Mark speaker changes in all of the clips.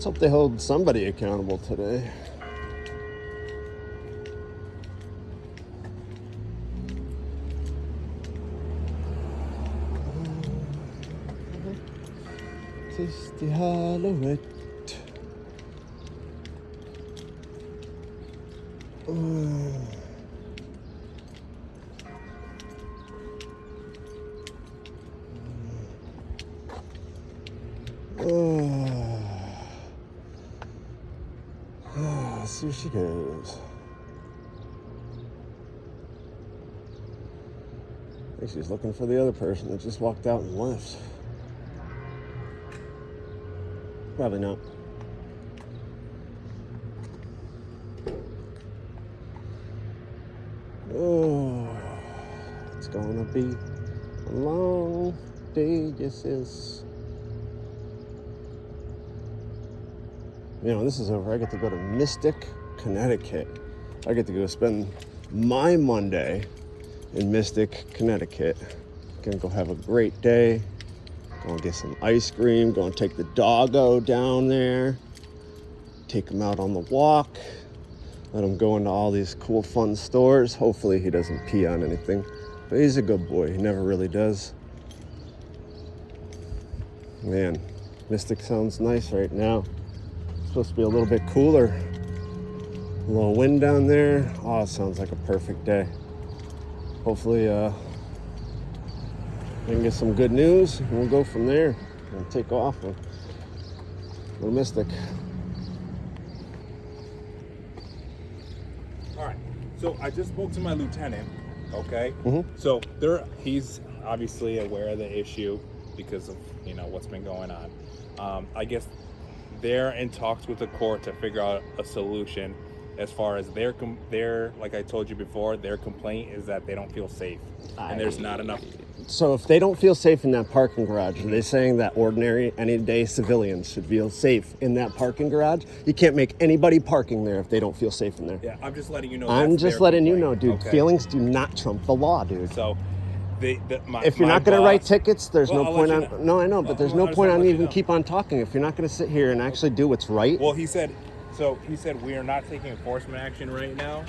Speaker 1: Let's hope they hold somebody accountable today. Tasty Halloween. Let's see where she goes. I think she's looking for the other person that just walked out and left. Probably not. Oh, it's gonna be a long day, yes, yes. You know, when this is over, I get to go to Mystic, Connecticut. I get to go spend my Monday in Mystic, Connecticut. Gonna go have a great day. Gonna get some ice cream. Gonna take the doggo down there. Take him out on the walk. Let him go into all these cool, fun stores. Hopefully he doesn't pee on anything. But he's a good boy. He never really does. Man, Mystic sounds nice right now. Supposed to be a little bit cooler. A little wind down there. Oh, it sounds like a perfect day. Hopefully, we can get some good news and we'll go from there and take off and go to Mystic.
Speaker 2: All right. So I just spoke to my lieutenant. Okay.
Speaker 1: Mm-hmm.
Speaker 2: So he's obviously aware of the issue because of what's been going on. I guess they're in talks with the court to figure out a solution as far as their like I told you before, their complaint is that they don't feel safe and there's not enough.
Speaker 1: So if they don't feel safe in that parking garage, are they saying that ordinary, any-day civilians should feel safe in that parking garage? You can't make anybody parking there if they don't feel safe in there.
Speaker 2: Yeah, I'm just letting you know.
Speaker 1: I'm just letting you know, dude.
Speaker 2: Okay.
Speaker 1: Feelings do not trump the law, dude.
Speaker 2: So
Speaker 1: if you're not going to write tickets, there's no point on. No, I know, but there's no point on even keep on talking if you're not going to sit here and actually do what's right.
Speaker 2: Well, he said we are not taking enforcement action right now.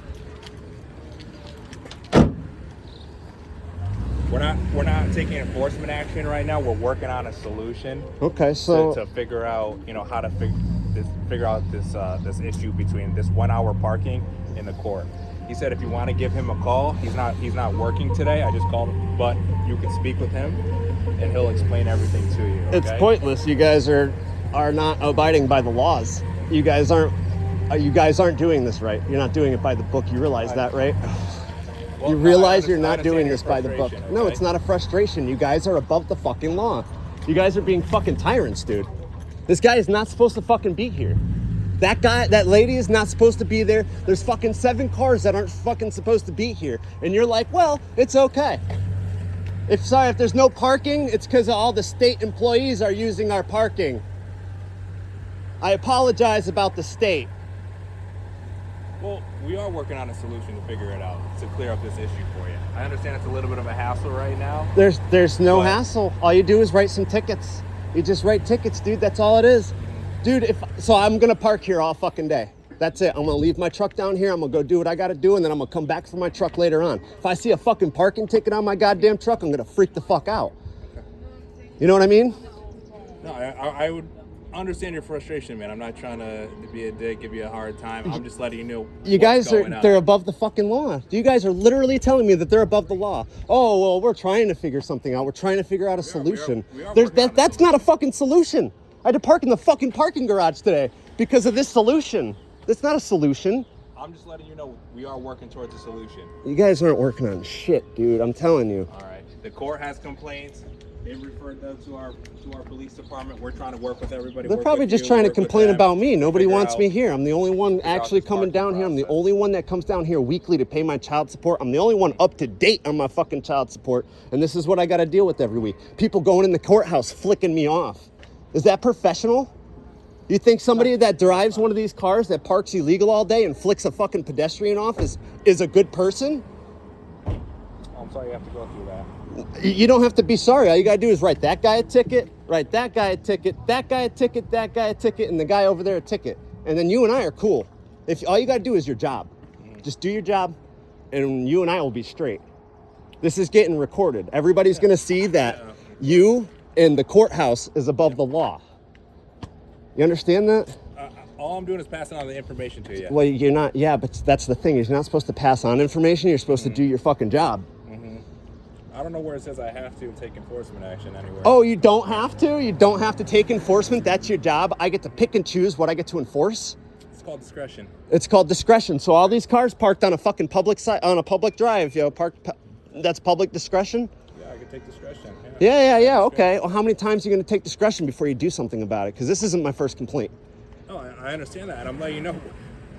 Speaker 2: We're not taking enforcement action right now. We're working on a solution.
Speaker 1: Okay, so
Speaker 2: to figure out how to figure out this issue between this 1 hour parking in the court. He said if you want to give him a call, he's not working today. I just called him, but you can speak with him, and he'll explain everything to you. Okay?
Speaker 1: It's pointless. You guys are not abiding by the laws. You guys aren't doing this right. You're not doing it by the book. You realize that, right?
Speaker 2: Well,
Speaker 1: you realize you're not doing this by the book.
Speaker 2: Okay?
Speaker 1: No, it's not a frustration. You guys are above the fucking law. You guys are being fucking tyrants, dude. This guy is not supposed to fucking be here. That lady is not supposed to be there. There's fucking 7 cars that aren't fucking supposed to be here. And you're like, well, it's okay. If there's no parking, it's because all the state employees are using our parking. I apologize about the state.
Speaker 2: Well, we are working on a solution to figure it out, to clear up this issue for you. I understand it's a little bit of a hassle right now.
Speaker 1: There's no hassle. All you do is write some tickets. You just write tickets, dude. That's all it is. Dude, so I'm going to park here all fucking day. That's it. I'm going to leave my truck down here. I'm going to go do what I got to do, and then I'm going to come back for my truck later on. If I see a fucking parking ticket on my goddamn truck, I'm going to freak the fuck out. You know what I mean?
Speaker 2: No, I would understand your frustration, man. I'm not trying to be a dick, give you a hard time. I'm just letting you know
Speaker 1: you guys they're above the fucking law. You guys are literally telling me that they're above the law. Oh, well, we're trying to figure something out. We're trying to figure out a solution.
Speaker 2: We are
Speaker 1: That's not a fucking solution. I had to park in the fucking parking garage today because of this solution. That's not a solution.
Speaker 2: I'm just letting you know we are working towards a solution.
Speaker 1: You guys aren't working on shit, dude. I'm telling you.
Speaker 2: All right. The court has complaints. They've referred them to our police department. We're trying to work with everybody.
Speaker 1: They're probably just trying to complain about me. Nobody wants me here. I'm the only one actually coming down here. I'm the only one that comes down here weekly to pay my child support. I'm the only one up to date on my fucking child support. And this is what I got to deal with every week. People going in the courthouse flicking me off. Is that professional? You think somebody that drives one of these cars that parks illegal all day and flicks a fucking pedestrian off is a good person?
Speaker 2: Oh, I'm sorry you have to go through that.
Speaker 1: You don't have to be sorry. All you gotta do is write that guy a ticket, write that guy a ticket, that guy a ticket, that guy a ticket, and the guy over there a ticket. And then you and I are cool. If all you gotta do is your job. Just do your job, and you and I will be straight. This is getting recorded. Everybody's gonna see that you and the courthouse is above the law. You understand that?
Speaker 2: All I'm doing is passing on the information to you.
Speaker 1: Well, you're not. Yeah, but that's the thing. Is you're not supposed to pass on information. You're supposed to do your fucking job.
Speaker 2: I don't know where it says I have to take enforcement action anywhere.
Speaker 1: Oh, you don't have to? You don't have to take enforcement? That's your job? I get to pick and choose what I get to enforce?
Speaker 2: It's called discretion.
Speaker 1: It's called discretion. So all these cars parked on a fucking public side, on a public drive, that's public discretion?
Speaker 2: Yeah, I can take discretion.
Speaker 1: Yeah. Okay. Well, how many times are you going to take discretion before you do something about it? Because this isn't my first complaint.
Speaker 2: No, I understand that. And I'm letting you know,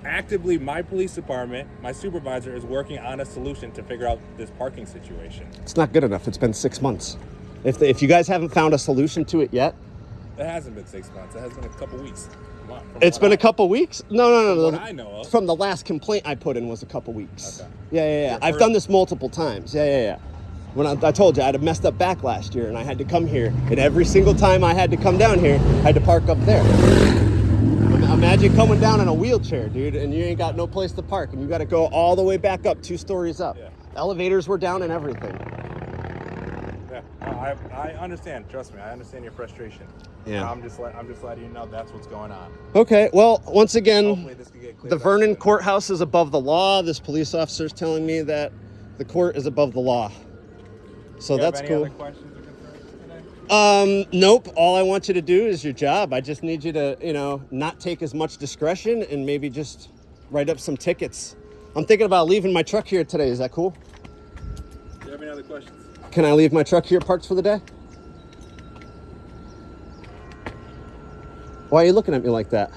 Speaker 2: actively, my police department, my supervisor is working on a solution to figure out this parking situation.
Speaker 1: It's not good enough. It's been 6 months. If you guys haven't found a solution to it yet.
Speaker 2: It hasn't been 6 months. It has been a couple weeks.
Speaker 1: It's been a couple weeks? No.
Speaker 2: What I know of.
Speaker 1: From the last complaint I put in was a couple weeks.
Speaker 2: Okay.
Speaker 1: Yeah. I've done this multiple times. Yeah. When I told you I had a messed up back last year and I had to come here, and every single time I had to come down here, I had to park up there. Imagine coming down in a wheelchair, dude, and you ain't got no place to park, and you got to go all the way back up 2 stories up.
Speaker 2: Yeah.
Speaker 1: Elevators were down and everything.
Speaker 2: Yeah, I understand. Trust me, I understand your frustration.
Speaker 1: Yeah.
Speaker 2: I'm just letting you know that's what's going on.
Speaker 1: Okay. Well, once again,
Speaker 2: Hopefully this can get cleared
Speaker 1: the
Speaker 2: up
Speaker 1: Vernon
Speaker 2: soon.
Speaker 1: courthouse is above the law. This police officer is telling me that the court is above the law. So that's cool.
Speaker 2: Other questions or concerns today?
Speaker 1: Nope. All I want you to do is your job. I just need you to, not take as much discretion and maybe just write up some tickets. I'm thinking about leaving my truck here today. Is that cool?
Speaker 2: Do you have any other questions?
Speaker 1: Can I leave my truck here parked for the day? Why are you looking at me like that?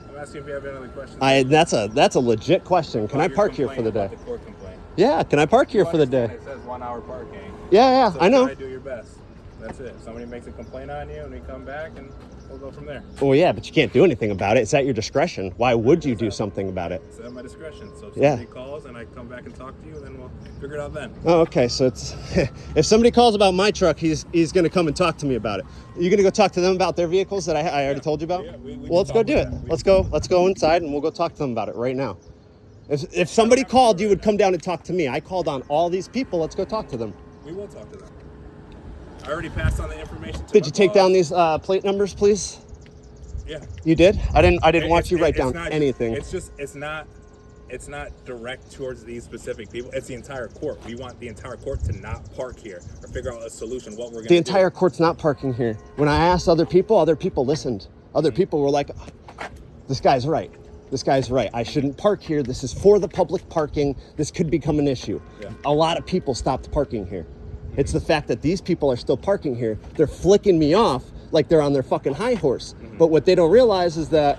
Speaker 2: I'm asking if you have any other questions.
Speaker 1: That's a legit question. Can I park here for the day?
Speaker 2: The court complaint.
Speaker 1: Yeah, can I park here for the day?
Speaker 2: It says 1 hour parking.
Speaker 1: Yeah,
Speaker 2: So
Speaker 1: I know.
Speaker 2: try to do your best. That's it. Somebody makes a complaint on you, and we come back, and we'll go from there.
Speaker 1: Well, yeah, but you can't do anything about it. It's at your discretion. Why would you do something about it?
Speaker 2: It's at my discretion. So if
Speaker 1: Yeah.
Speaker 2: somebody calls and I come back and talk to you, then we'll figure it out then.
Speaker 1: Oh, okay. So it's if somebody calls about my truck, he's going to come and talk to me about it. You're going to go talk to them about their vehicles that I already told you about?
Speaker 2: Yeah, we
Speaker 1: Well, let's
Speaker 2: can
Speaker 1: go
Speaker 2: talk
Speaker 1: do it.
Speaker 2: about that.
Speaker 1: Let's go inside and we'll go talk to them about it right now. If somebody called, you would come down and talk to me. I called on all these people. Let's go talk to them.
Speaker 2: We will talk to them. I already passed on the information to
Speaker 1: Did
Speaker 2: my
Speaker 1: you take
Speaker 2: boss.
Speaker 1: down these plate numbers, please?
Speaker 2: Yeah.
Speaker 1: You did? I didn't want you to write down
Speaker 2: not,
Speaker 1: anything.
Speaker 2: It's not direct towards these specific people. It's the entire court. We want the entire court to not park here or figure out a solution. What we're going to do.
Speaker 1: The entire court's not parking here. When I asked other people listened. Other people were like, this guy's right. This guy's right. I shouldn't park here. This is for the public parking. This could become an issue.
Speaker 2: Yeah.
Speaker 1: A lot of people stopped parking here. It's the fact that these people are still parking here. They're flicking me off like they're on their fucking high horse. But what they don't realize is that,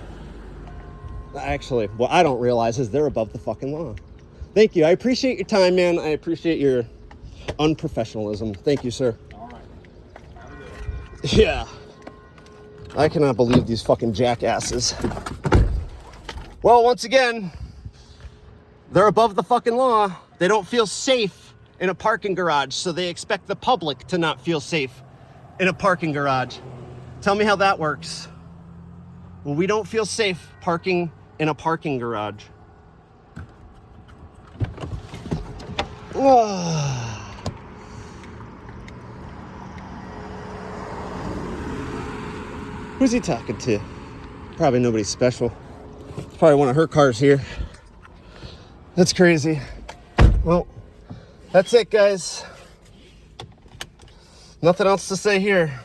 Speaker 1: actually, what I don't realize is they're above the fucking law. Thank you. I appreciate your time, man. I appreciate your unprofessionalism. Thank you, sir.
Speaker 2: All right. Have a good one.
Speaker 1: Yeah. I cannot believe these fucking jackasses. Well, once again, they're above the fucking law. They don't feel safe in a parking garage, so they expect the public to not feel safe in a parking garage. Tell me how that works. Well, we don't feel safe parking in a parking garage. Who's he talking to? Probably nobody special. It's probably one of her cars here. That's crazy. Well, that's it, guys. Nothing else to say here.